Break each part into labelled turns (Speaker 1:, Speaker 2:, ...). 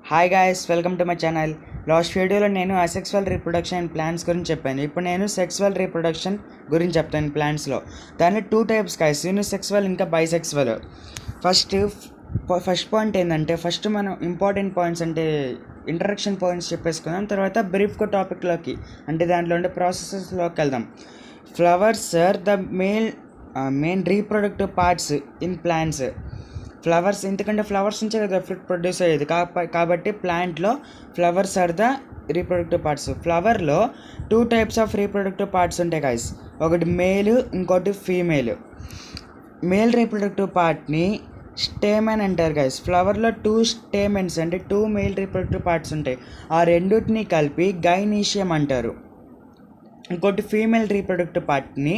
Speaker 1: Hi guys, welcome to my channel. Last వీడియోలో నేను asexual reproduction and plants గురించి చెప్పాను. ఇప్పుడు నేను సెక్సువల్ రీప్రొడక్షన్ గురించి చెప్తాను. ప్లాంట్స్లో దానిలో 2 టైప్స్ గాయస్, యూనిసెక్సువల్ ఇంకా బైసెక్సువల్. ఫస్ట్ పాయింట్ ఏంటంటే, ఫస్ట్ మనం ఇంపార్టెంట్ పాయింట్స్ అంటే ఇంట్రడక్షన్ పాయింట్స్ చెప్పేసుకుందాం. తర్వాత బ్రీఫ్గా టాపిక్లోకి అంటే దాంట్లో ఉండే ప్రాసెసెస్లోకి వెళ్దాం. Flowers are the main reproductive parts in plants. Flowers, ఎందుకంటే ఫ్లవర్స్ నుంచే కదా ఫ్రూట్ ప్రొడ్యూస్ అయ్యేది కాబట్టి ప్లాంట్లో flowers are the reproductive parts. ఫ్లవర్లో 2 టైప్స్ ఆఫ్ రీప్రొడక్టివ్ పార్ట్స్ ఉంటాయి గైస్, ఒకటి మేల్, ఇంకోటి ఫీమేల్. మేల్ రీప్రొడక్టివ్ పార్ట్ని స్టేమెన్ అంటారు గైస్. ఫ్లవర్లో 2 స్టేమెన్స్ అంటే 2 మేల్ రీప్రొడక్టివ్ పార్ట్స్ ఉంటాయి. ఆ రెండింటిని కలిపి గైనీషియం అంటారు. ఇంకోటి ఫీమేల్ రీప్రొడక్టివ్ పార్ట్ని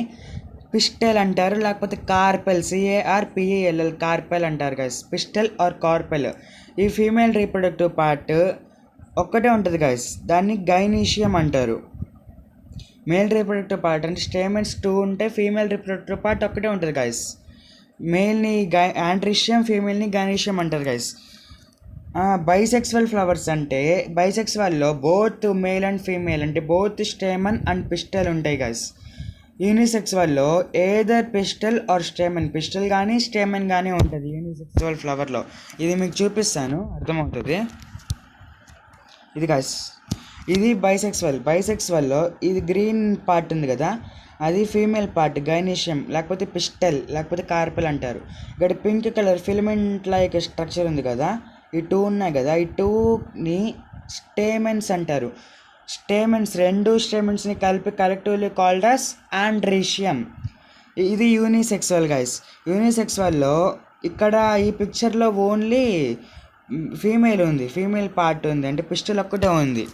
Speaker 1: పిస్టెల్ అంటారు, లేకపోతే కార్పెల్, CARPEL కార్పెల్ అంటారు గైస్. Pistil or carpel. ఈ ఫీమేల్ రీప్రొడక్టివ్ పార్ట్ ఒక్కటే ఉంటుంది గైస్, దాన్ని గైనీషియం అంటారు. మేల్ రీప్రొడక్టివ్ పార్ట్ అంటే స్టేమెన్స్ 2 ఉంటే ఫీమేల్ రీప్రొడక్టివ్ పార్ట్ ఒక్కటే ఉంటుంది గైస్. మేల్ని యాండ్రీషియం, ఫీమేల్ని గైనీషియం అంటారు గైస్. బైసెక్సువల్ ఫ్లవర్స్ అంటే బైసెక్సువల్లో బోత్ మేల్ అండ్ ఫీమేల్ అంటే బోత్ స్టేమన్ అండ్ పిస్టెల్ ఉంటాయి గైస్. యూనిసెక్సువల్లో either pistil or stamen, pistil కానీ స్టేమెన్ కానీ ఉంటుంది యూనిసెక్సువల్ ఫ్లవర్లో. ఇది మీకు చూపిస్తాను, అర్థమవుతుంది. ఇది గైస్, ఇది బైసెక్సువల్లో ఇది గ్రీన్ పార్ట్ ఉంది కదా, అది ఫీమేల్ పార్ట్ గైనీషియం, లేకపోతే పిస్టల్, లేకపోతే కార్పెల్ అంటారు. ఇక్కడ pink colour filament like structure ఉంది కదా, ఈ 2 ఉన్నాయి కదా, ఈ 2ని స్టేమెన్స్ అంటారు. స్టేమెన్స్, 2 స్టేమెన్స్ని కలిపి కలెక్టివ్లీ కాల్డ్ యాస్ ఆండ్రీషియం. ఇది యూనిసెక్సువల్ గైస్. యూనిసెక్సువల్లో ఇక్కడ ఈ పిక్చర్లో ఓన్లీ ఫీమేల్ ఉంది, ఫీమేల్ పార్ట్ ఉంది, అంటే పిస్టల్ ఒక్కటే ఉంది.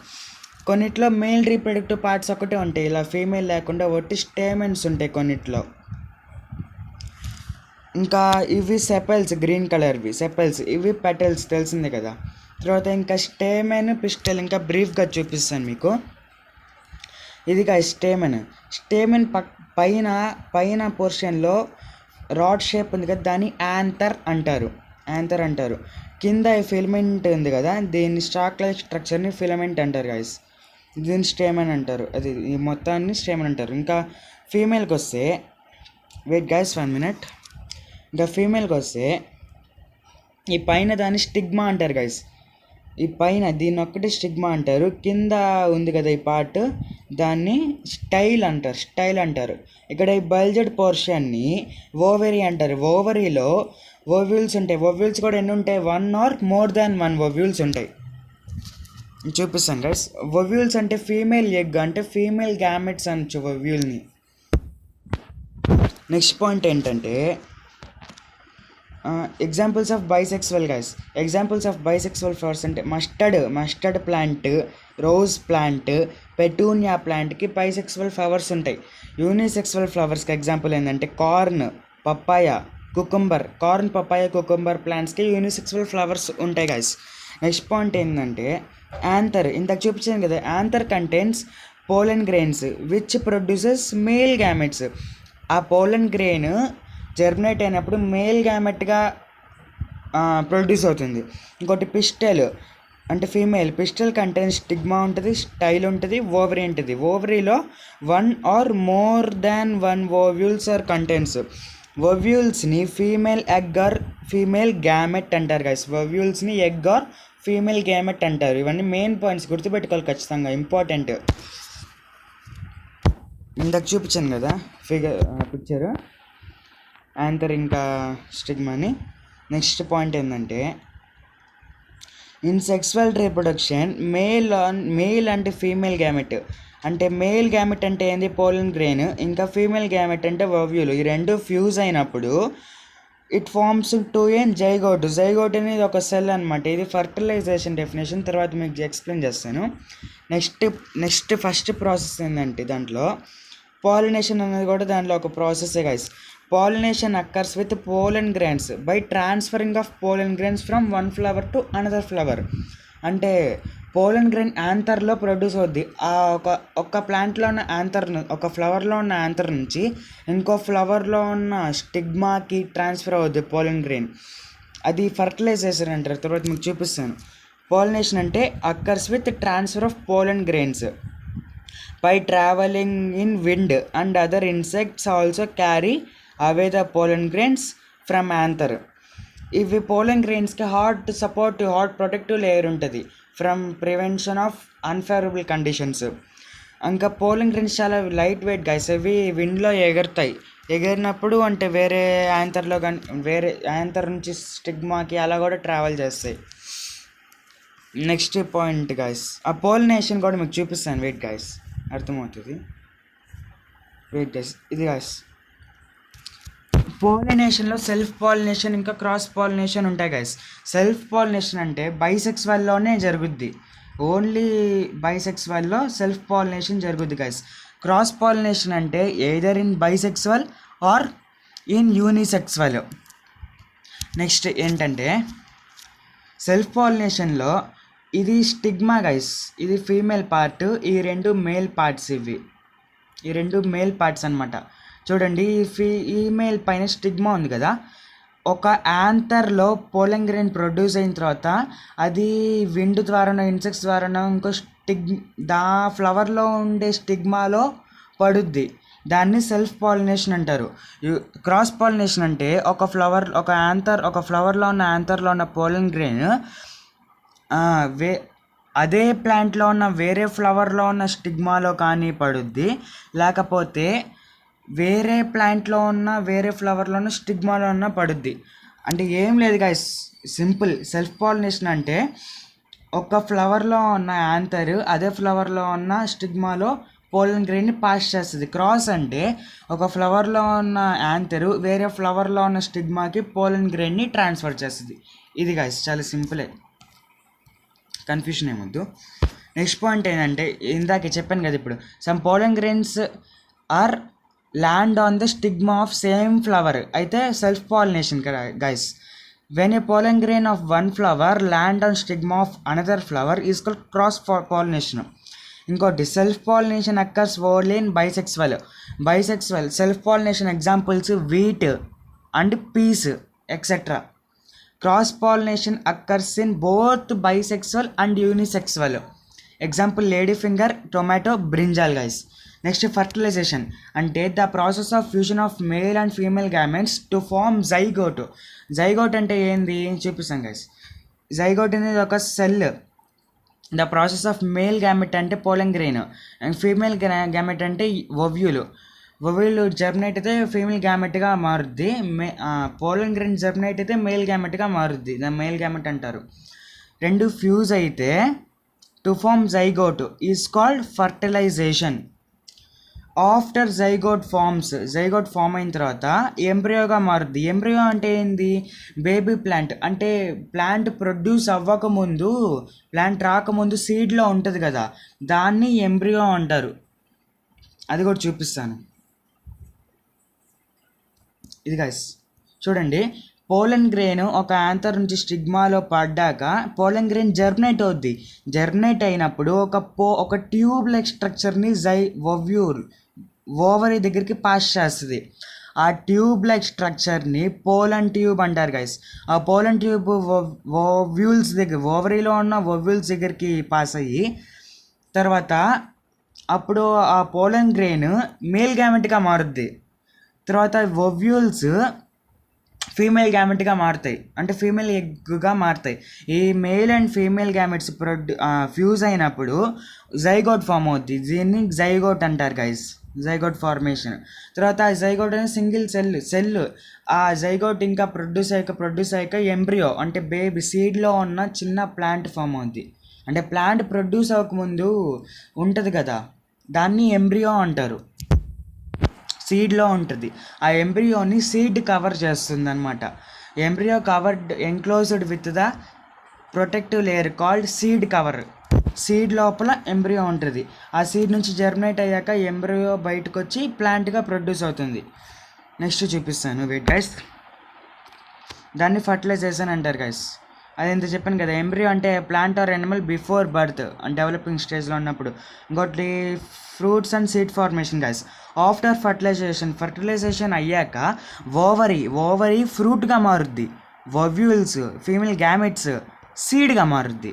Speaker 1: కొన్నిట్లో మేల్ రీప్రొడక్టివ్ పార్ట్స్ ఒకటే ఉంటాయి, ఇలా ఫీమేల్ లేకుండా ఒట్టి స్టేమెన్స్ ఉంటాయి కొన్నిట్లో. ఇంకా ఇవి సెపెల్స్, గ్రీన్ కలర్వి సెపెల్స్, ఇవి పెటల్స్, తెలిసిందే కదా. తర్వాత ఇంకా స్టేమెన్, పిస్టల్ ఇంకా బ్రీఫ్గా చూపిస్తాను మీకు. ఇదిగా స్టేమెన్ పైన పోర్షన్లో రాడ్ షేప్ ఉంది కదా, దాన్ని యాంథర్ అంటారు. కింద ఈ ఫిలమెంట్ ఉంది కదా, దీన్ని స్టాక్ లైక్ స్ట్రక్చర్ని ఫిలమెంట్ అంటారు గైస్. దీన్ని స్టేమెన్ అంటారు, అది ఈ మొత్తాన్ని స్టేమెన్ అంటారు. ఇంకా ఫీమేల్కి వస్తే, వెయిట్ గైస్ 1 minute. ఇంకా ఫీమేల్కి వస్తే ఈ పైన దాన్ని స్టిగ్మా అంటారు గైస్. ఈ పైన దీన్ని ఒక్కటి స్టిగ్మా అంటారు. కింద ఉంది కదా ఈ పార్ట్, దాన్ని స్టైల్ అంటారు. ఇక్కడ ఈ బల్జెడ్ పోర్షన్ని ఓవరీ అంటారు. ఓవరీలో ఓవ్యూల్స్ ఉంటాయి. ఓవ్యూల్స్ కూడా ఎన్ని ఉంటాయి? 1 or more than 1 ఓవ్యూల్స్ ఉంటాయి. చూపిస్తాను గైస్. ఓవ్యూల్స్ అంటే ఫీమేల్ ఎగ్, అంటే ఫీమేల్ గ్యామెట్స్ అనొచ్చు ఓవ్యూల్ని. నెక్స్ట్ పాయింట్ ఏంటంటే examples of bisexual guys. Examples of bisexual flowers అంటే mustard plant, rose plant, petunia ప్లాంట్కి బైసెక్సువల్ ఫ్లవర్స్ ఉంటాయి. యూనిసెక్సువల్ ఫ్లవర్స్కి ఎగ్జాంపుల్ ఏంటంటే corn, papaya, cucumber. Corn, papaya, cucumber ప్లాంట్స్కి యూనిసెక్సువల్ ఫ్లవర్స్ ఉంటాయి గైస్. నెక్స్ట్ పాయింట్ ఏంటంటే యాంథర్. ఇంతకు చూపించాను కదా, anther contains pollen grains which produces male gametes. ఆ పోలెన్ గ్రెయిన్ జర్మినేట్ అయినప్పుడు మేల్ గ్యామెట్గా ప్రొడ్యూస్ అవుతుంది. ఇంకోటి పిస్టల్ అంటే ఫీమేల్. పిస్టల్ కంటైన్స్ స్టిగ్మా ఉంటుంది, స్టైల్ ఉంటుంది, ఓవరీ ఉంటుంది. ఓవరీలో 1 or more than 1 ovules are contains. ఓవ్యూల్స్ని female egg or female gamete అంటారు గైస్. ఓవ్యూల్స్ని ఎగ్ ఆర్ ఫీమేల్ గ్యామెట్ అంటారు. ఇవన్నీ మెయిన్ పాయింట్స్, గుర్తుపెట్టుకోవాలి ఖచ్చితంగా, ఇంపార్టెంట్. ఇందాక చూపించాను కదా పిక్చర్, యాంథర్ ఇంకా స్టిగ్మాని. నెక్స్ట్ పాయింట్ ఏంటంటే ఇన్ సెక్సువల్ రీప్రొడక్షన్ మేల్ అంటే ఫీమేల్ గ్యామెట్. అంటే మేల్ గ్యామెట్ అంటే ఏంది? Pollen grain. ఇంకా ఫీమేల్ గ్యామెట్ అంటే ఓవ్యూల్. ఈ రెండు ఫ్యూజ్ అయినప్పుడు it forms to an zygote. Zygote అనేది ఒక సెల్ అనమాట. ఇది ఫర్టిలైజేషన్ డెఫినేషన్, తర్వాత మీకు ఎక్స్ప్లెయిన్ చేస్తాను. నెక్స్ట్ ఫస్ట్ ప్రాసెస్ ఏంటంటే దాంట్లో పాలినేషన్ అనేది కూడా దాంట్లో ఒక ప్రాసెసే guys. Pollination occurs with pollen grains by transferring of pollen grains from one flower to another flower. అంటే పోలెన్ గ్రెయిన్ యాంథర్లో ప్రొడ్యూస్ అవుద్ది. ఆ ఒక ప్లాంట్లో ఉన్న ఒక ఫ్లవర్లో ఉన్న యాంథర్ నుంచి ఇంకో ఫ్లవర్లో ఉన్న స్టిగ్మాకి ట్రాన్స్ఫర్ అవుద్ది పోలెన్ గ్రెయిన్. అది ఫర్టిలైజేషన్ అంటారు. తర్వాత మీకు చూపిస్తాను. పాలినేషన్ అంటే occurs with transfer of పోలన్ grains by traveling in wind, and other insects also carry away the pollen grains from anther. ఇవి పోలన్ గ్రెయిన్స్కి హాట్ ప్రొటెక్టివ్ లేయర్ ఉంటుంది from prevention of unfavourable conditions. ఇంకా పోలన్ grains చాలా light weight guys, అవి విండ్లో ఎగురుతాయి. ఎగిరినప్పుడు అంటే వేరే యాంథర్లో కానీ వేరే anther నుంచి స్టిగ్మాకి అలా కూడా ట్రావెల్ చేస్తాయి. నెక్స్ట్ పాయింట్ గైస్, ఆ పోలినేషన్ కూడా మీకు చూపిస్తాను. వెయిట్ గైస్, అర్థమవుతుంది. వెయిట్ గైస్, ఇది గైస్ పోలినేషన్లో సెల్ఫ్ పాలినేషన్ ఇంకా క్రాస్ పాలినేషన్ ఉంటాయి గైస్. సెల్ఫ్ పాలినేషన్ అంటే బైసెక్స్వల్లోనే జరుగుద్ది, ఓన్లీ బైసెక్స్వల్లో సెల్ఫ్ పాలినేషన్ జరుగుద్ది గైస్. క్రాస్ పాలినేషన్ అంటే either in bisexual or in unisexual. Next ఏంటంటే సెల్ఫ్ పాలినేషన్లో ఇది స్టిగ్మా గైస్, ఇది ఫీమేల్ పార్ట్, ఈ రెండు మేల్ పార్ట్స్. ఈ రెండు మేల్ పార్ట్స్ అనమాట. చూడండి, ఈ మేల్ పైన స్టిగ్మా ఉంది కదా, ఒక యాంథర్లో పోలన్ గ్రెయిన్ ప్రొడ్యూస్ అయిన తర్వాత అది విండ్ ద్వారానో ఇన్సెక్ట్స్ ద్వారానో ఇంకో ఫ్లవర్లో ఉండే స్టిగ్మాలో పడుద్ది. దాన్ని సెల్ఫ్ పాలినేషన్ అంటారు. క్రాస్ పాలినేషన్ అంటే ఒక ఫ్లవర్లో ఉన్న యాంథర్లో ఉన్న పోలన్ గ్రెయిన్ అదే ప్లాంట్లో ఉన్న వేరే ఫ్లవర్లో ఉన్న స్టిగ్మాలో కానీ పడుద్ది, లేకపోతే వేరే ప్లాంట్లో ఉన్న వేరే ఫ్లవర్లో ఉన్న స్టిగ్మాలో ఉన్న పడుద్ది. అంటే ఏం లేదు గైస్, సింపుల్. సెల్ఫ్ పాలినేషన్ అంటే ఒక ఫ్లవర్లో ఉన్న యాంథర్ అదే ఫ్లవర్లో ఉన్న స్టిగ్మాలో పోలన్ గ్రెయిన్ని పాస్ చేస్తుంది. క్రాస్ అంటే ఒక ఫ్లవర్లో ఉన్న యాంథర్ వేరే ఫ్లవర్లో ఉన్న స్టిగ్మాకి పోలన్ గ్రెయిన్ని ట్రాన్స్ఫర్ చేస్తుంది. ఇది గైస్ చాలా సింపులే, కన్ఫ్యూషన్ ఏమొద్దు. నెక్స్ట్ పాయింట్ ఏంటంటే ఇందాక చెప్పాను కదా, ఇప్పుడు some pollen grains are land on the stigma of same flower, అయితే self pollination guys. When a pollen grain of one flower land on stigma of another flower is called cross pollination. ఇంకోటి self pollination occurs only in bisexual. Self pollination examples wheat and peas etcetera. Cross pollination occurs in both bisexual and unisexual. Example lady finger, tomato, brinjal guys. Next fertilization అంటే the process of fusion of male and female gametes to form zygote. Zygote అంటే ఏంది చూపిస్తాం guys. జైగోట్ అనేది ఒక cell. The process of male gamete అంటే pollen grain, and female gamete అంటే ovule germinate అయితే ఫీమేల్ గ్యామెట్గా మారుద్ది. పోలన్ గ్రెయిన్ జర్మినేట్ అయితే మేల్ గ్యామెట్గా మారుద్ది, దాన్ని మేల్ గ్యామెట్ అంటారు. రెండు ఫ్యూజ్ అయితే to form zygote is called fertilization. After zygote form అయిన తర్వాత ఎంబ్రియోగా మారుద్ది. ఎంబ్రియో అంటే ఏంది? Baby plant. అంటే ప్లాంట్ ప్రొడ్యూస్ అవ్వకముందు, ప్లాంట్ రాకముందు సీడ్లో ఉంటుంది కదా, దాన్ని ఎంబ్రియో అంటారు. అది కూడా చూపిస్తాను. ఇది గైస్ చూడండి, పోలన్ గ్రెయిన్ ఒక యాంథర్ నుంచి స్టిగ్మాలో పడ్డాక పోలన్ గ్రెయిన్ జర్మినేట్ అవుద్ది. జర్మినేట్ అయినప్పుడు ఒక ట్యూబ్ లైక్ స్ట్రక్చర్ని ఓవరీ దగ్గరికి పాస్ చేస్తుంది. ఆ ట్యూబ్ లైక్ స్ట్రక్చర్ని పోలన్ ట్యూబ్ అంటారు గైస్. ఆ పోలన్ ట్యూబ్ ఓవరీలో ఉన్న ఓవ్యూల్స్ దగ్గరికి పాస్ అయ్యి తర్వాత అప్పుడు ఆ పోలన్ గ్రెయిన్ మేల్ గ్యామెట్గా మారుద్ది. తర్వాత ఓవ్యూల్స్ ఫీమేల్ గ్యామెట్గా మారుతాయి, అంటే ఫీమేల్ ఎగ్గా మారుతాయి. ఈ male and female gametes fuse అయినప్పుడు జైగోట్ ఫామ్ అవుద్ది. దీన్ని జైగోట్ అంటారు గైస్, జైగోట్ ఫార్మేషన్. తర్వాత ఆ జైగోట్ అనేది సింగిల్ సెల్. ఆ జైగోట్ ఇంకా ప్రొడ్యూస్ అయ్యాక ఎంబ్రియో అంటే బేబీ సీడ్లో ఉన్న చిన్న ప్లాంట్ ఫామ్ అవుద్ది. అంటే ప్లాంట్ ప్రొడ్యూస్ అవ్వకముందు ఉంటుంది కదా, దాన్ని ఎంబ్రియో అంటారు. సీడ్లో ఉంటుంది. ఆ ఎంబ్రియోని సీడ్ కవర్ చేస్తుంది అనమాట. Embryo enclosed with the protective layer called seed cover. Seed లోపల ఎంబ్రియో ఉంటుంది. ఆ సీడ్ నుంచి జర్మినేట్ అయ్యాక ఎంబ్రియో బయటకు వచ్చి ప్లాంట్గా ప్రొడ్యూస్ అవుతుంది. నెక్స్ట్ చూపిస్తాను, వెయిట్ గైస్. దాన్ని ఫర్టిలైజేషన్ అంటారు గైస్. అది ఎంత చెప్పాను కదా, ఎంబ్రియో అంటే plant or animal before birth, developing స్టేజ్లో ఉన్నప్పుడు. ఇంకోటి fruits and seed formation guys. After fertilization అయ్యాక ఓవరీ ఫ్రూట్గా మారుద్ది. ఓవ్యూల్స్ ఫీమేల్ గ్యామెట్స్ సీడ్గా మారుద్ది.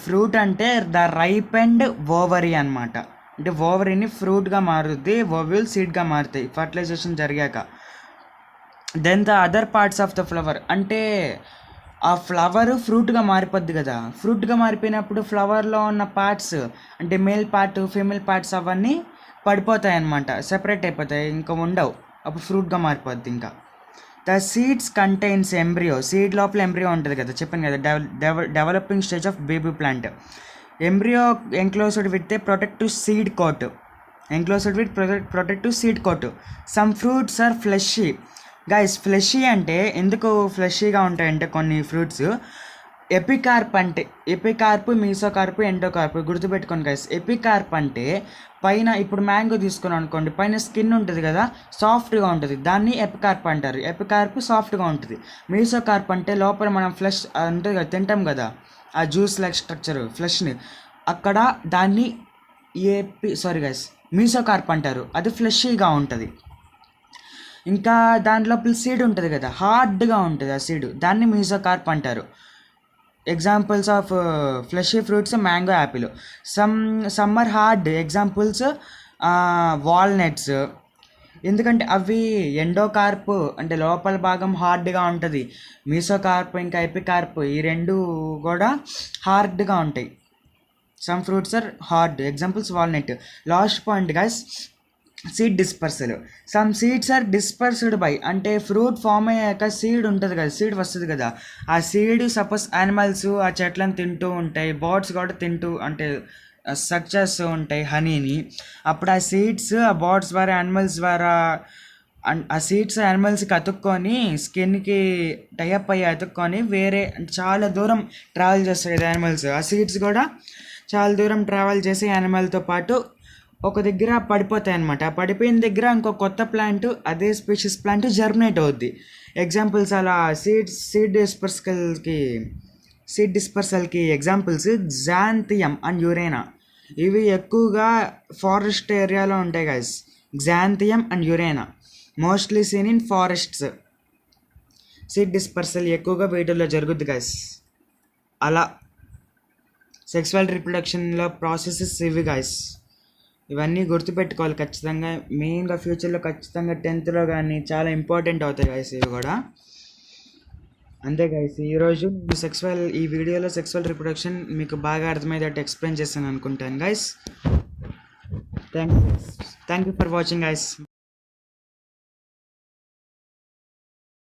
Speaker 1: ఫ్రూట్ అంటే ద రైప్ అండ్ ఓవరీ అనమాట. అంటే ఓవరీని ఫ్రూట్గా మారుద్ది, ఓవ్యూల్ సీడ్గా మారుతాయి ఫర్టిలైజేషన్ జరిగాక. Then the other parts of the flower అంటే ఆ ఫ్లవర్ ఫ్రూట్గా మారిపోద్ది కదా. ఫ్రూట్గా మారిపోయినప్పుడు ఫ్లవర్లో ఉన్న పార్ట్స్ అంటే మేల్ పార్ట్ ఫీమేల్ పార్ట్స్ అవన్నీ పడిపోతాయి అన్నమాట, సెపరేట్ అయిపోతాయి, ఇంకా ఉండవు, అప్పుడు ఫ్రూట్గా మారిపోద్ది. ఇంకా the seeds contains embryo, seed లోపల ఎంబ్రియో ఉంటుంది కదా, చెప్పాను కదా, developing stage of baby plant. Embryo enclosed with a protective seed coat, enclosed with protective seed coat. Some fruits are fleshy. Guys fleshy అంటే ఎందుకు ఫ్లెషీగా ఉంటాయంటే కొన్ని ఫ్రూట్స్ ఎపికార్ప్ అంటే ఎపికార్ప్, మీసోకార్ప్, ఎండోకార్ప్ గుర్తుపెట్టుకోండి గైస్. ఎపికార్ప్ అంటే పైన ఇప్పుడు మ్యాంగో తీసుకున్నాం అనుకోండి, పైన స్కిన్ ఉంటుంది కదా, సాఫ్ట్గా ఉంటుంది, దాన్ని ఎపికార్ప్ అంటారు. ఎపికార్ప్ సాఫ్ట్గా ఉంటుంది. మీసోకార్ప్ అంటే లోపల మనం ఫ్లెష్ ఉంటుంది కదా, తింటాం కదా, ఆ జ్యూస్ లైక్ స్ట్రక్చర్ ఫ్లెష్ని, అక్కడ దాన్ని మీసోకార్ప్ అంటారు. అది ఫ్లెషీగా ఉంటుంది. ఇంకా దాని లోపల సీడ్ ఉంటుంది కదా, హార్డ్గా ఉంటుంది ఆ సీడ్, దాన్ని మీసోకార్ప్ అంటారు. Examples of fleshy fruits mango, Apple. Summer hard examples walnuts, ఎందుకంటే అవి ఎండోకార్ప్ అంటే లోపల భాగం హార్డ్గా ఉంటుంది, మీసోకార్ప్ ఇంకా ఎపికార్ప్ ఈ రెండు కూడా హార్డ్గా ఉంటాయి. Some fruits are hard examples walnut. Last point guys, seed dispersal. Some seeds are dispersed by అంటే ఫ్రూట్ ఫామ్ అయ్యాక సీడ్ ఉంటుంది కదా, సీడ్ వస్తుంది కదా, ఆ సీడ్ సపోజ్ యానిమల్స్ ఆ చెట్లను తింటూ ఉంటాయి, బర్డ్స్ కూడా తింటూ అంటే సక్ చేస్తూ ఉంటాయి హనీని. అప్పుడు ఆ సీడ్స్ ఆ బర్డ్స్ ద్వారా యానిమల్స్ ద్వారా ఆ సీడ్స్ యానిమల్స్కి అతుక్కొని స్కిన్కి టైఅప్ అయ్యి అతుక్కొని వేరే చాలా దూరం ట్రావెల్ చేస్తాయి కదా యానిమల్స్. ఆ సీడ్స్ కూడా చాలా దూరం ట్రావెల్ చేసి యానిమల్తో పాటు ఒక దగ్గర పడిపోతాయి అనమాట. ఆ పడిపోయిన దగ్గర ఇంకో కొత్త ప్లాంట్, అదే స్పీషీస్ ప్లాంట్ జర్మినేట్ అవుద్ది. ఎగ్జాంపుల్స్ అలా సీడ్ డిస్పర్సల్కి ఎగ్జాంపుల్స్ జాంథియం అండ్ యురేనా. ఇవి ఎక్కువగా ఫారెస్ట్ ఏరియాలో ఉంటాయి guys. Xanthium and urena mostly seen in forests. Seed dispersal ఎక్కువగా వీటిల్లో జరుగుద్ది గైస్. అలా సెక్సువల్ రిప్రొడక్షన్లో ప్రాసెసెస్ ఇవి గైస్. ఇవన్నీ గుర్తుపెట్టుకోవాలి ఖచ్చితంగా, మెయిన్గా ఫ్యూచర్లో ఖచ్చితంగా 10th కానీ చాలా ఇంపార్టెంట్ అవుతాయి గైస్ ఇవి కూడా. అంతే గైస్, ఈరోజు ఈ వీడియోలో సెక్సువల్ రిప్రొడక్షన్ మీకు బాగా అర్థమయ్యేటట్టు ఎక్స్ప్లెయిన్ చేస్తాను అనుకుంటాను guys. Thank you for watching guys.